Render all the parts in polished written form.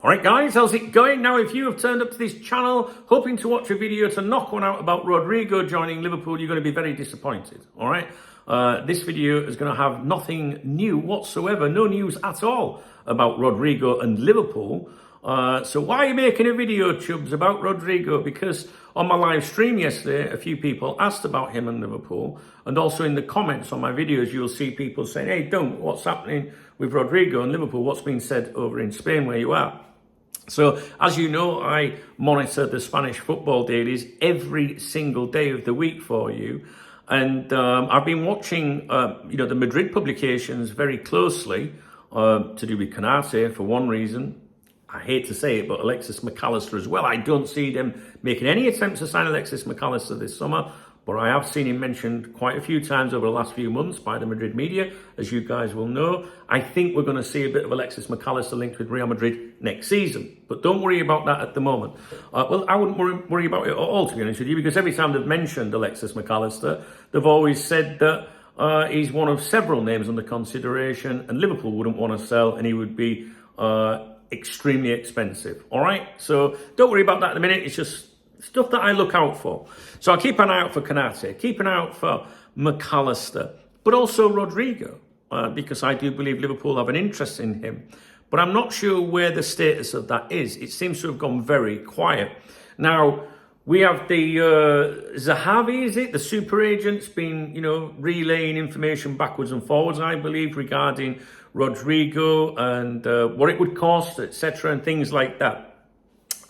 Alright guys, how's it going? Now if you have turned up to this channel hoping to watch a video to knock one out about Rodrygo joining Liverpool, you're going to be very disappointed. Alright, this video is going to have nothing new whatsoever, no news at all about Rodrygo and Liverpool. So why are you making a video, Chubs, about Rodrygo? Because on my live stream yesterday, a few people asked about him and Liverpool, and also in the comments on my videos, you'll see people saying, hey, what's happening with Rodrygo and Liverpool? What's been said over in Spain where you are? So, as you know, I monitor the Spanish football dailies every single day of the week for you. And I've been watching, the Madrid publications very closely to do with Canate for one reason. I hate to say it, but Alexis McAllister as well. I don't see them making any attempts to sign Alexis McAllister this summer, but I have seen him mentioned quite a few times over the last few months by the Madrid media, as you guys will know. I think we're going to see a bit of Alexis McAllister linked with Real Madrid next season, but don't worry about that at the moment. Well, I wouldn't worry about it at all, to be honest with you, because every time they've mentioned Alexis McAllister, they've always said that he's one of several names under consideration, and Liverpool wouldn't want to sell, and he would be extremely expensive. All right, so don't worry about that at the minute. It's just stuff that I look out for. So I'll keep an eye out for Canate, keep an eye out for McAllister, but also Rodrygo, because I do believe Liverpool have an interest in him. But I'm not sure where the status of that is. It seems to have gone very quiet. Now, we have the Zahavi, is it? The super agent's been, relaying information backwards and forwards, I believe, regarding Rodrygo and what it would cost, etc., and things like that.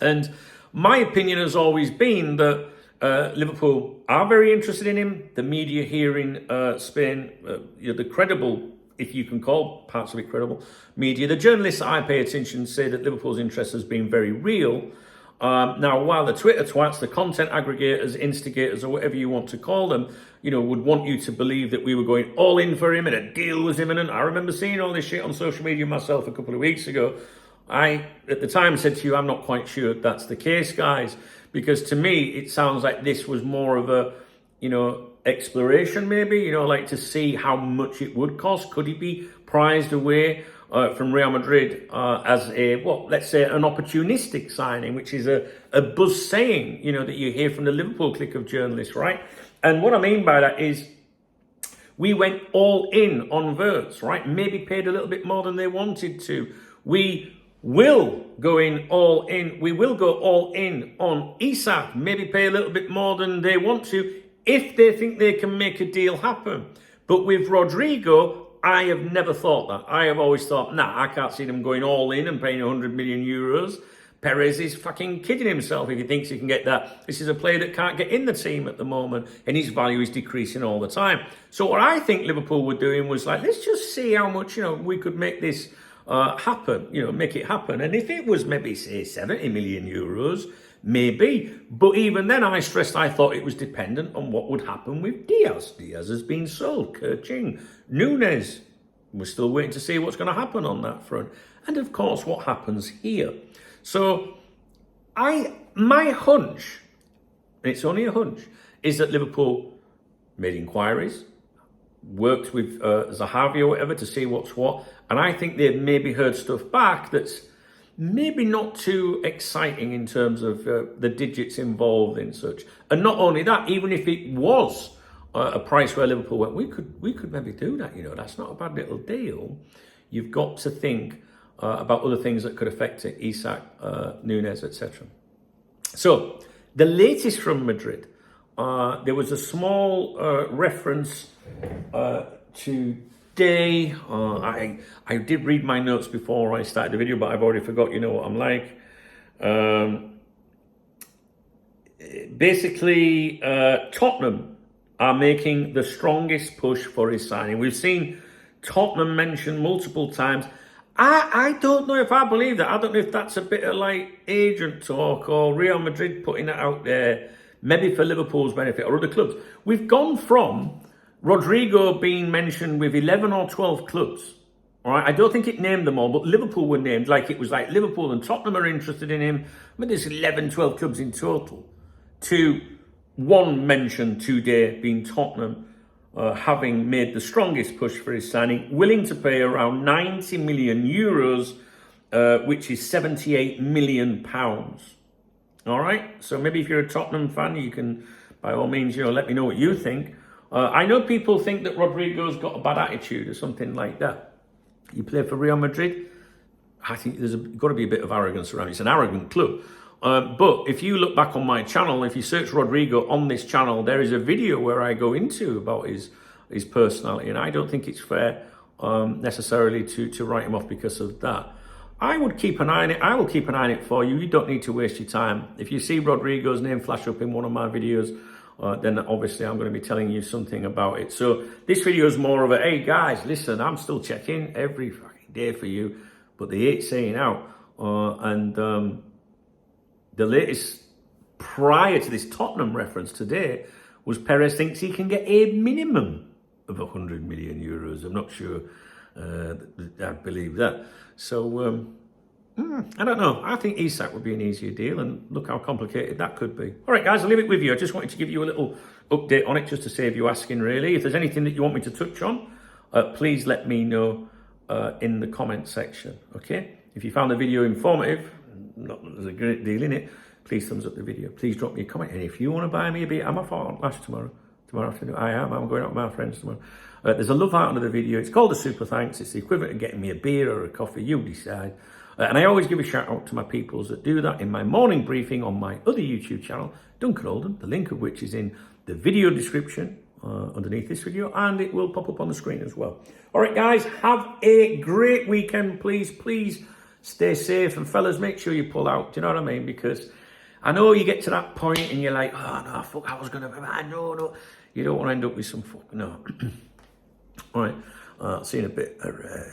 And my opinion has always been that Liverpool are very interested in him. The media here in Spain, the credible, if you can call parts of it credible, media, the journalists I pay attention to say that Liverpool's interest has been very real. Now, while the Twitter twats, the content aggregators, instigators, or whatever you want to call them, would want you to believe that we were going all in for him and a deal was imminent. I remember seeing all this shit on social media myself a couple of weeks ago. I, at the time, said to you, I'm not quite sure that's the case, guys, because to me, it sounds like this was more of a, exploration, maybe, like to see how much it would cost. Could he be prized away from Real Madrid as let's say an opportunistic signing, which is a buzz saying, that you hear from the Liverpool clique of journalists, right? And what I mean by that is we went all in on Wirtz, right? Maybe paid a little bit more than they wanted to. We will go all in. We will go all in on Isak, maybe pay a little bit more than they want to if they think they can make a deal happen. But with Rodrygo, I have never thought that. I have always thought, I can't see them going all in and paying 100 million euros. Perez is fucking kidding himself if he thinks he can get that. This is a player that can't get in the team at the moment, and his value is decreasing all the time. So what I think Liverpool were doing was like, let's just see how much, we could make this happen, make it happen. And if it was maybe, say, 70 million euros, maybe. But even then, I stressed I thought it was dependent on what would happen with Diaz. Diaz has been sold. Kerching. Nunes. We're still waiting to see what's going to happen on that front. And of course, what happens here. So, my hunch, and it's only a hunch, is that Liverpool made inquiries, worked with Zahavi or whatever to see what's what, and I think they've maybe heard stuff back that's maybe not too exciting in terms of the digits involved in such. And not only that, even if it was a price where Liverpool went, we could maybe do that, that's not a bad little deal. You've got to think about other things that could affect it, Isak, Nunes, etc. So, the latest from Madrid, there was a small reference today. I did read my notes before I started the video, but I've already forgot, what I'm like. Basically, Tottenham are making the strongest push for his signing. We've seen Tottenham mentioned multiple times. I don't know if I believe that. I don't know if that's a bit of like agent talk or Real Madrid putting it out there, maybe for Liverpool's benefit or other clubs. We've gone from Rodrygo being mentioned with 11 or 12 clubs. All right, I don't think it named them all, but Liverpool were named. Like it was like Liverpool and Tottenham are interested in him. But there's 11, 12 clubs in total. To one mention today being Tottenham, having made the strongest push for his signing, willing to pay around 90 million euros which is £78 million. All right, so maybe if you're a Tottenham fan, you can, by all means, let me know what you think. I know people think that Rodrygo's got a bad attitude or something like that. You play for Real Madrid, I think there's got to be a bit of arrogance around it. It's an arrogant club. But if you look back on my channel, if you search Rodrygo on this channel, there is a video where I go into about his personality, and I don't think it's fair necessarily to write him off because of that. I would keep an eye on it. I will keep an eye on it for you. You don't need to waste your time. If you see Rodrygo's name flash up in one of my videos, then obviously I'm going to be telling you something about it. So this video is more of a, hey guys, listen, I'm still checking every fucking day for you, but they ain't saying out. The latest prior to this Tottenham reference today was Perez thinks he can get a minimum of 100 million euros. I'm not sure I believe that. So, I don't know. I think Isak would be an easier deal, and look how complicated that could be. All right, guys, I'll leave it with you. I just wanted to give you a little update on it, just to save you asking, really. If there's anything that you want me to touch on, please let me know in the comment section, okay? If you found the video informative, not that there's a great deal in it, please thumbs up the video. Please drop me a comment. And if you want to buy me a beer, I'm off on lunch tomorrow afternoon. I'm going out with my friends tomorrow. There's a love heart under the video. It's called a super thanks. It's the equivalent of getting me a beer or a coffee. You decide. And I always give a shout out to my peoples that do that in my morning briefing on my other YouTube channel, Duncan Oldham, the link of which is in the video description underneath this video, and it will pop up on the screen as well. All right, guys, have a great weekend. Please stay safe. And fellas, make sure you pull out. Do you know what I mean? Because I know you get to that point and you're like, oh, no, fuck, I was going to, no. You don't want to end up with some fuck, no. All right, see you in a bit. All right.